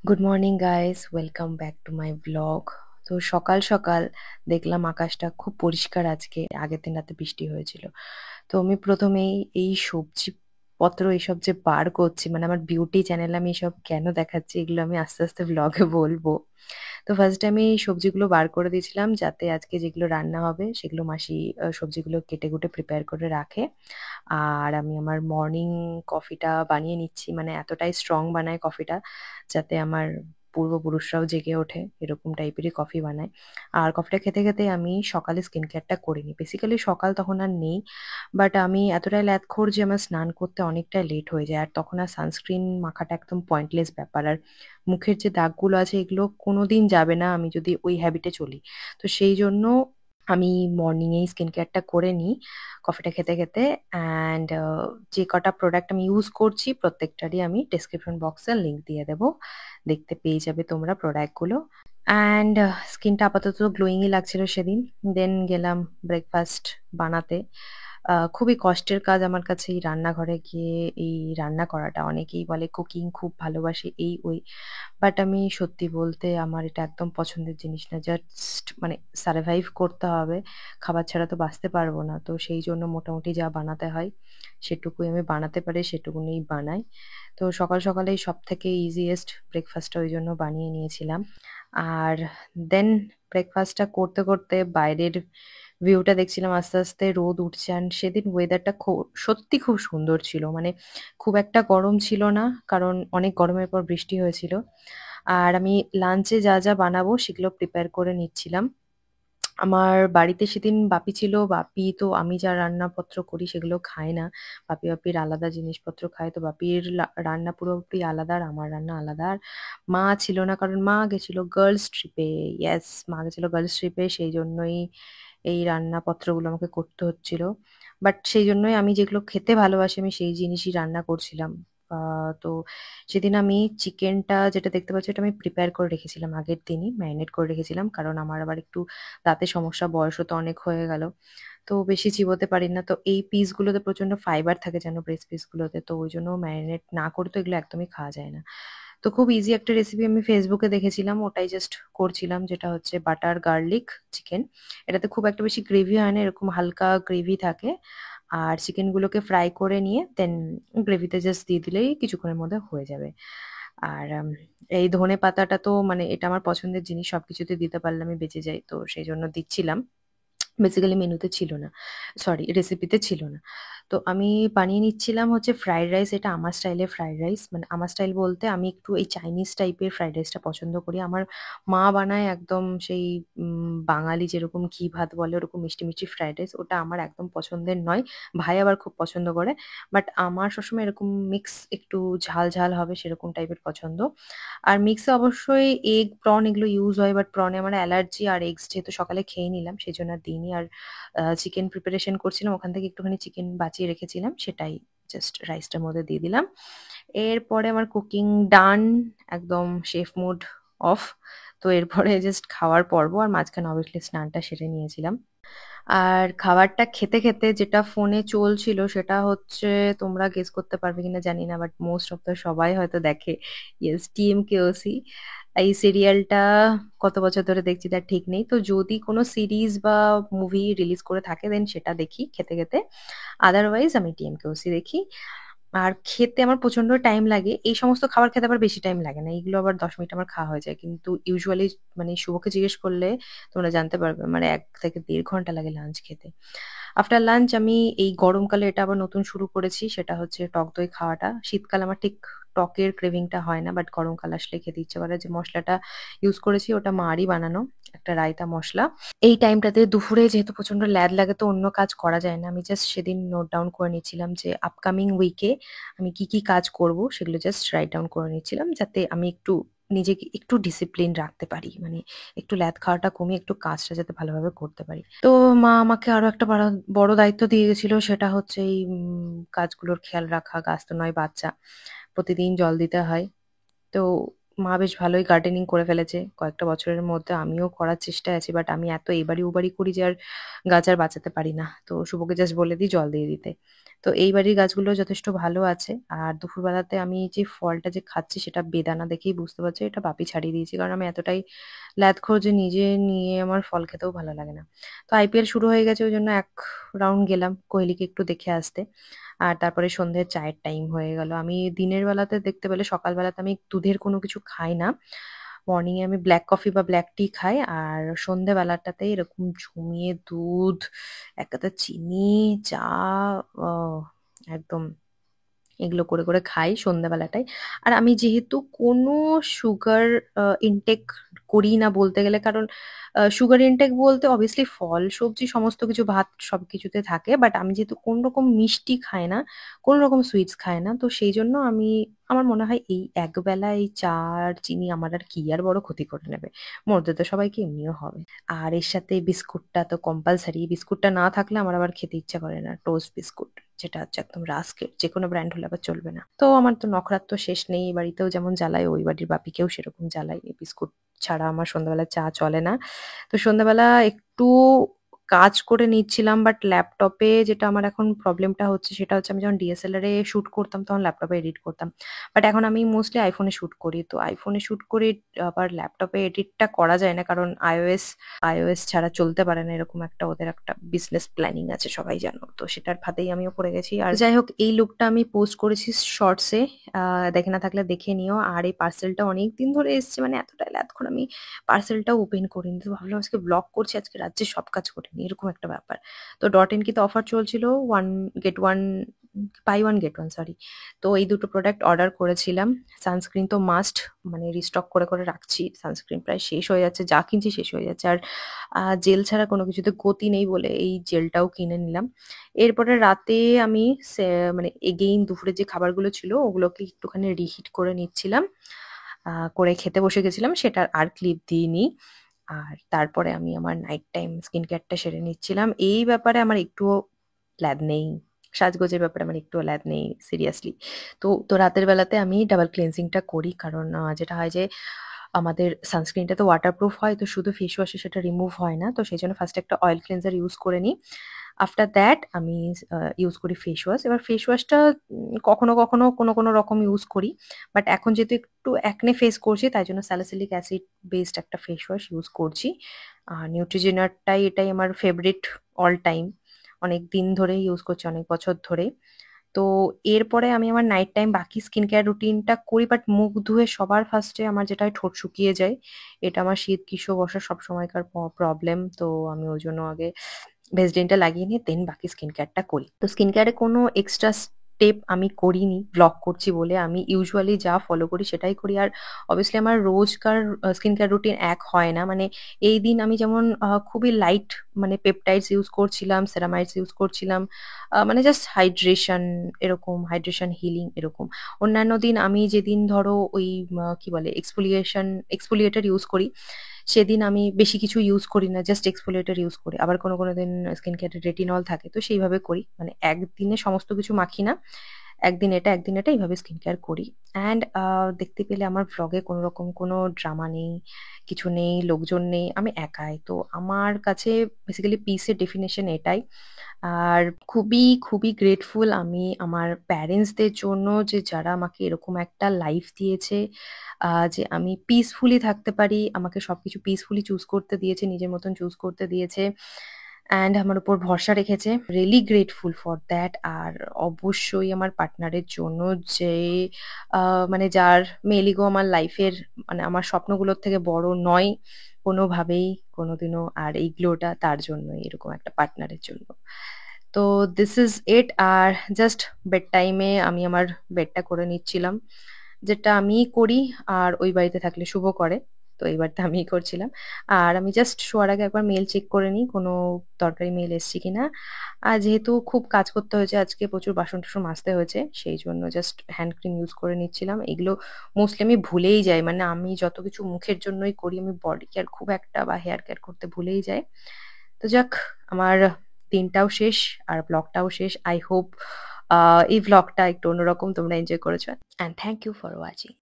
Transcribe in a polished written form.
Good morning guys, welcome back to my blog. তো সকাল সকাল দেখলাম আকাশটা খুব পরিষ্কার আজকে। আগের দিন রাতে বৃষ্টি হয়েছিল। তো আমি প্রথমেই এই সবজি পত্র এইসব যে বার করছি, মানে আমার বিউটি চ্যানেল আমি এসব কেন দেখাচ্ছি এগুলো আমি আস্তে আস্তে ব্লগে বলবো। তো ফার্স্ট আমি এই সবজিগুলো বার করে দিয়েছিলাম যাতে আজকে যেগুলো রান্না হবে সেগুলো মাসি সবজিগুলো কেটে কুটে প্রিপেয়ার করে রাখে। আর আমি আমার মর্নিং কফিটা বানিয়ে নিচ্ছি, মানে এতটাই স্ট্রং বানায় কফিটা যাতে আমার পূর্বপুরুষরাও জেগে ওঠে, এরকম টাইপেরই কফি বানায়। আর কফিটা খেতে খেতে আমি সকালে স্কিন কেয়ারটা করে নিই। বেসিক্যালি সকাল তখন আর নেই, বাট আমি এতটাই ল্যাদখোর যে আমার স্নান করতে অনেকটা লেট হয়ে যায়, আর তখন আর সানস্ক্রিন মাখাটা একদম পয়েন্টলেস ব্যাপার। আর মুখের যে দাগগুলো আছে এগুলো কোনোদিন যাবে না আমি যদি ওই হ্যাবিটে চলি। তো সেই জন্য আমি মর্নিং এই স্কিন কেয়ারটা করে নিই কফিটা খেতে খেতে। অ্যান্ড যে কটা প্রোডাক্ট আমি ইউজ করছি প্রত্যেকটারই আমি ডেসক্রিপশন বক্সে লিংক দিয়ে দেবো, দেখতে পেয়ে যাবে তোমরা প্রোডাক্টগুলো। অ্যান্ড স্কিনটা আপাতত গ্লোয়িংই লাগছিল সেদিন। দেন গেলাম ব্রেকফাস্ট বানাতে। খুবই কষ্টের কাজ আমার কাছে এই রান্নাঘরে গিয়ে এই রান্না করাটা। অনেকেই বলে কুকিং খুব ভালোবাসে এই ওই, বাট আমি সত্যি বলতে আমার এটা একদম পছন্দের জিনিস না। জাস্ট মানে সারভাইভ করতে হবে, খাবার ছাড়া তো বাঁচতে পারবো না। তো সেই জন্য মোটামুটি যা বানাতে হয় সেটুকুই আমি বানাতে পারি সেটুকুনিই বানাই। তো সকাল সকালেই সব থেকে ইজিয়েস্ট ব্রেকফাস্টটা ওই জন্য বানিয়ে নিয়েছিলাম। আর দেন ব্রেকফাস্টটা করতে করতে বাইরের ভিউটা দেখছিলাম, আস্তে আস্তে রোদ উঠছে। আর সেদিন ওয়েদারটা সত্যি খুব সুন্দর ছিল, মানে খুব একটা গরম ছিল না, কারণ অনেক গরমের পর বৃষ্টি হয়েছিল। আর আমি লাঞ্চে যা যা বানাবো সেগুলো প্রিপেয়ার করে নিচ্ছিলাম। আমার বাড়িতে সেদিন বাপি ছিল। বাপি তো আমি যা রান্নাপত্র করি সেগুলো খায় না। বাপির আলাদা জিনিসপত্র খায়। তো বাপির রান্না পুরোপুরি আলাদা আর আমার রান্না আলাদা। আর মা ছিল না, কারণ মা গেছিল গার্লস ট্রিপে। ইয়েস, মা গেছিল গার্লস ট্রিপে, সেই জন্যই এই রান্নাপত্রগুলো আমাকে করতে হচ্ছিল। বাট সেই জন্যই আমি যেগুলো খেতে ভালোবাসি আমি সেই জিনিসই রান্না করছিলাম। তো সেদিন আমি চিকেনটা যেটা দেখতে পাচ্ছি ওটা আমি প্রিপেয়ার করে রেখেছিলাম আগের দিনই, ম্যারিনেট করে রেখেছিলাম, কারণ আমার আবার একটু দাঁতের সমস্যা, বয়সও তো অনেক হয়ে গেল। তো বেশি চিবোতে পারি না। তো এই পিসগুলোতে প্রচন্ড ফাইবার থাকে যেন ব্রেস্ট পিসগুলোতে, তো ওই জন্য ম্যারিনেট না করে তো এগুলো একদমই খাওয়া যায় না। তো খুব ইজি একটা রেসিপি আমি ফেসবুকে দেখেছিলাম, ওটাই জাস্ট করছিলাম, যেটা হচ্ছে বাটার গার্লিক চিকেন। এটাতে খুব একটা বেশি গ্রেভি হয় না, এরকম হালকা গ্রেভি থাকে। আর চিকেনগুলোকে ফ্রাই করে নিয়ে দেন গ্রেভিতে জাস্ট দিয়ে দিলেই কিছুক্ষণের মধ্যে হয়ে যাবে। আর এই ধনে পাতাটা তো মানে এটা আমার পছন্দের জিনিস, সবকিছুতে দিতে পারলে আমি বেঁচে যাই, তো সেই জন্য দিচ্ছিলাম। বেসিক্যালি মেনুতে ছিল না, সরি রেসিপিতে ছিল না। তো আমি বানিয়ে নিচ্ছিলাম হচ্ছে ফ্রাইড রাইস। এটা আমার স্টাইলে ফ্রাইড রাইস, মানে আমার স্টাইল বলতে আমি একটু এই চাইনিজ টাইপের ফ্রাইড রাইসটা পছন্দ করি। আমার মা বানায় একদম সেই বাঙালি যেরকম ঘি ভাত বলে ওরকম মিষ্টি মিষ্টি ফ্রাইড রাইস, ওটা আমার একদম পছন্দের নয়। ভাই আবার খুব পছন্দ করে, বাট আমার সবসময় এরকম মিক্স একটু ঝাল ঝাল হবে সেরকম টাইপের পছন্দ। আর মিক্সে অবশ্যই এগ প্রন এগুলো ইউজ হয়, বাট প্রনে আমার অ্যালার্জি, আর এগস যেহেতু সকালে খেয়ে নিলাম সেই জন্য আর দিইনি। আর চিকেন প্রিপারেশন করছিলাম, ওখান থেকে একটুখানি চিকেন বাঁচিয়ে রেখেছিলাম, সেটাই জাস্ট রাইসটার মধ্যে দিয়ে দিলাম। এরপরে আমার কুকিং ডান, একদম শেফ মুড অফ। তো এরপরে জাস্ট খাওয়ার পর্ব, আর মাঝখানে অবভিয়াসলি স্নানটা সেরে নিয়েছিলাম। আর খাবারটা খেতে খেতে যেটা ফোনে চলছিল সেটা হচ্ছে, তোমরা গেস করতে পারবে কিনা জানি না, বাট মোস্ট অফ দ্য সবাই হয়তো দেখে। ইয়েস, টিএমকেওসি। এই সিরিয়ালটা কত বছর ধরে দেখছি তার ঠিক নেই। তো যদি কোনো সিরিজ বা মুভি রিলিজ করে থাকে দেন সেটা দেখি খেতে খেতে। আদারওয়াইজ আমি টিএমকেওসি দেখি। আর খেতে আমার প্রচন্ড টাইম লাগে। এই সমস্ত খাবার খেতে আবার বেশি টাইম লাগে না, এগুলো আবার 10 মিনিট আমার খাওয়া হয়ে যায়। কিন্তু ইউজুয়ালি মানে শুভকে জিজ্ঞেস করলে তোমরা জানতে পারবে মানে 1 থেকে 1.5 ঘন্টা লাগে লাঞ্চ খেতে। আফটার লাঞ্চ আমি এই গরমকালে এটা আবার নতুন শুরু করেছি, সেটা হচ্ছে টক দই খাওয়াটা। শীতকালে আমার ঠিক টকের ক্রেভিংটা হয় না, বাট গরমকাল আসলে খেতে ইচ্ছে করে। যে মশলাটা ইউজ করেছি ওটা মারই বানানো, একটা রায়তা মশলা। এই টাইমটাতে দুপুরে যেহেতু প্রচন্ড ল্যাদ লাগে তো অন্য কাজ করা যায় না, আমি জাস্ট সেদিন নোট ডাউন করে নিচ্ছিলাম যে আপকামিং উইকে আমি কি কি কাজ করব সেগুলো জাস্ট রাইট ডাউন করে নিচ্ছিলাম, যাতে আমি একটু নিজেকে একটু ডিসিপ্লিন রাখতে পারি, মানে একটু ল্যাদ খাওয়াটা কমিয়ে একটু কাজটা যাতে ভালোভাবে করতে পারি। তো মা আমাকে আরো একটা বড় বড় দায়িত্ব দিয়ে গেছিল, সেটা হচ্ছে এই কাজগুলোর খেয়াল রাখা। গাছ তো নয় বাচ্চা, প্রতিদিন জল দিতে হয়। তো মা বেশ ভালোই গার্ডেনিং করে ফেলেছে কয়েকটা বছরের মধ্যে। আমিও করার চেষ্টায় আছি। বাট আমি এত এবাড়ি ওবাড়ি করি যে আর গাছ আর বাঁচাতে পারি না। তো শুভকে জাস্ট বলে দিই জল দিয়ে দিতে। তো এই বাড়ির গাছগুলো যথেষ্ট ভালো আছে। আর দুপুরবেলাতে আমি যে ফলটা যে খাচ্ছি সেটা বেদানা দেখেই বুঝতে পারছি এটা বাপি ছাড়িয়ে দিয়েছে। কারণ আমি এতটাই ল্যাদখোর যে নিজে নিয়ে আমার ফল খেতেও ভালো লাগে না। তো আইপিএল শুরু হয়ে গেছে ওইজন্য ১ রাউন্ড গেলাম কোহলিকে একটু দেখে আসতে। আর তারপরে সন্ধ্যের চায়ের টাইম হয়ে গেল। আমি দিনের বেলাতে দেখতে পেলে সকালবেলাতে আমি দুধের কোনো কিছু খাই না। মর্নিং এ আমি ব্লাক কফি বা ব্লাক টি খাই। আর সন্ধ্যেবেলাটাতে এরকম জমিয়ে দুধ, ১ কাপ চিনি, চা, অ একদম এগুলো করে খাই সন্ধ্যাবেলাটায়। আর আমি যেহেতু কোনো সুগার ইনটেক করি না বলতে গেলে কারণ সুগার ইনটেক বলতে obviously ফল, সবজি সমস্ত কিছু ভাত সবকিছুতে থাকে। বাট আমি যেহেতু কোনো রকম মিষ্টি খাই না, কোনো রকম সুইটস খাই না। তো সেইজন্য আমার মনে হয় এই একবেলা এই চা আর চিনি আমার আর কি আর বড় ক্ষতি করে নেবে। মরতে তো সবাইকে এমনিও হবে। আর এর সাথে বিস্কুটটা তো কম্পালসারি। বিস্কুটটা না থাকলে আমার আবার খেতে ইচ্ছা করে না। Toast biscuit. যেটা হচ্ছে একদম রাস্কের। যেকোনো ব্র্যান্ড হলে আবার চলবে না। তো আমার তো নখরার তো শেষ নেই। এই বাড়িতেও যেমন জ্বালাই, ওই বাড়ির বাপিকেও সেরকম জ্বালাই। এই বিস্কুট ছাড়া আমার সন্ধ্যাবেলা চা চলে না। তো সন্ধ্যাবেলা একটু কাজ করে নিচ্ছিলাম বাট ল্যাপটপে যেটা আমার এখন প্রবলেমটা হচ্ছে সেটা হচ্ছে আমি যখন ডিএসএলআর এ শুট করতাম তখন ল্যাপটপে এডিট করতাম। বাট এখন আমি মোস্টলি আইফোনে শুট করি। তো আইফোনে শুট করে আবার ল্যাপটপে এডিটটা করা যায় না কারণ iOS ছাড়া চলতে পারে না এরকম একটা ওদের একটা বিজনেস প্ল্যানিং আছে সবাই জানো। তো সেটার ফাঁদেই আমিও পড়ে গেছি। আর যাই হোক এই লুকটা আমি পোস্ট করেছি শর্টসে। দেখে না থাকলে দেখে নিও। আর এই পার্সেলটা অনেকদিন ধরে এসছে মানে এতটাই ল্যাদখোর আমি পার্সেলটাও ওপেন করিনি। তো ভাবলাম আজকে ব্লগ করছি আজকে রাজ্যে সব কাজ করে নিই এরকম একটা ব্যাপার। তো ডট ইন কিতে অফার চলছিল 1 গেট 1 বাই 1 গেট 1 সরি। তো এই দুটো প্রোডাক্ট অর্ডার করেছিলাম। সানস্ক্রিন তো মাস্ট মানে রিস্টক করে রাখছি। সানস্ক্রিন প্রায় শেষ হয়ে যাচ্ছে। যা কিনছি শেষ হয়ে যাচ্ছে। আর জেল ছাড়া কোনো কিছুতে গতি নেই বলে এই জেলটাও কিনে নিলাম। এরপরে রাতে আমি সে মানে এগেইন দুপুরে যে খাবারগুলো ছিল ওগুলোকে একটুখানি রিহিট করে নিচ্ছিলাম। করে খেতে বসে গেছিলাম সেটার আর ক্লিপ দিইনি। আর তারপরে আমি আমার নাইট টাইম স্কিন কেয়ারটা সেরে নিচ্ছিলাম। এই ব্যাপারে আমার একটুও ল্যাদ নেই। সাজগোজের ব্যাপারে আমার একটুও ল্যাদ নেই সিরিয়াসলি। তো রাতের বেলাতে আমি ডাবল ক্লিনজিংটা করি। কারণ যেটা হয় যে আমাদের সানস্ক্রিনটা তো ওয়াটারপ্রুফ হয় তো শুধু ফেস ওয়াশে সেটা রিমুভ হয় না। তো সেজন্য ফার্স্ট একটা অয়েল ক্লিনজার ইউজ করে নিই। আফটার দ্যাট আমি ইউজ করি ফেস ওয়াশ। এবার ফেস ওয়াশটা কখনো কোনো রকম ইউজ করি। বাট এখন যেহেতু একটু অ্যাকনে ফেস করছি তাই জন্য স্যালিসিলিক অ্যাসিড বেসড একটা ফেস ওয়াশ ইউজ করছি। আর নিউট্রিজিনারটাই এটাই আমার ফেভারিট অল টাইম। অনেক দিন ধরেই ইউজ করছি, অনেক বছর ধরেই। তো এরপরে আমি আমার নাইট টাইম বাকি স্কিন কেয়ার রুটিনটা করি বাট মুখ ধুয়ে সবার ফার্স্টে আমার যেটা হয় ঠোঁট শুকিয়ে যায়। এটা আমার শীত, গ্রীষ্ম, বর্ষা সবসময়কার প্রবলেম। তো আমি ওই জন্য আগে ভেসলিনটা লাগিয়ে নিয়ে দেন বাকি স্কিন কেয়ারটা করি। তো স্কিন কেয়ারে কোনো এক্সট্রা স্টেপ আমি করিনি ভ্লগ করছি বলে। আমি ইউজুয়ালি যা ফলো করি সেটাই করি। আর অবভিয়াসলি আমার রোজকার স্কিন কেয়ার রুটিন এক হয় না। মানে এইদিন আমি যেমন খুবই লাইট মানে পেপটাইডস ইউজ করছিলাম, সেরামাইডস ইউজ করছিলাম। মানে জাস্ট হাইড্রেশন এরকম হাইড্রেশন হিলিং এরকম। অন্যান্য দিন আমি যেদিন ধরো ওই কি বলে এক্সফোলিয়েটর ইউজ করি সেদিন আমি বেশি কিছু ইউজ করি না। জাস্ট এক্সফোলিয়েটর ইউজ করি। আবার কোনো দিন স্কিন কেয়ারে রেটিনল থাকে। তো সেইভাবে করি। মানে একদিনে সমস্ত কিছু মাখি না। একদিন এটা এইভাবে স্কিন কেয়ার করি। অ্যান্ড দেখতে পেলে আমার ভ্লগে কোনোরকম কোনো ড্রামা নেই, কিছু নেই, লোকজন নেই। আমি একাই। তো আমার কাছে বেসিক্যালি পিসের ডেফিনিশন এটাই। আর খুবই গ্রেটফুল আমি আমার প্যারেন্টসদের জন্য যে যারা আমাকে এরকম একটা লাইফ দিয়েছে। যে আমি পিসফুলি থাকতে পারি। আমাকে সবকিছু পিসফুলি চুজ করতে দিয়েছে, নিজের মতন চুজ করতে দিয়েছে। অ্যান্ড আমার উপর ভরসা রেখেছে। Really grateful for that. আর অবশ্যই আমার পার্টনারের জন্য যে মানে যার মেল ইগো আমার লাইফের মানে আমার স্বপ্নগুলোর থেকে বড় নয় কোনোভাবেই কোনোদিনও। আর এই গ্লোটা তার জন্যই এরকম একটা পার্টনারের জন্য। তো দিস ইজ ইট। আর জাস্ট বেড টাইমে আমি আমার বেডটা করে নিচ্ছিলাম। যেটা আমিই করি আর ওই বাড়িতে থাকলে শুভ করে। তো এই বাড়িতে আমিই করছিলাম। আর আমি জাস্ট শোয়ার আগে একবার মেইল চেক করে নিই কোনো দরকারি মেইল এসছে কিনা। আর যেহেতু খুব কাজ করতে হয়েছে আজকে প্রচুর বাসন-টাসন মাজতে হয়েছে সেই জন্য জাস্ট হ্যান্ড ক্রিম ইউজ করে নিচ্ছিলাম। এগুলো মোস্টলি আমি ভুলেই যাই। মানে আমি যত কিছু মুখের জন্যই করি আমি বডি কেয়ার খুব একটা বা হেয়ার কেয়ার করতে ভুলেই যাই। তো যাক আমার দিনটাও শেষ আর ব্লগটাও শেষ। আই হোপ এই ব্লগটা একটু অন্যরকম তোমরা এনজয় করেছো। And thank you for watching.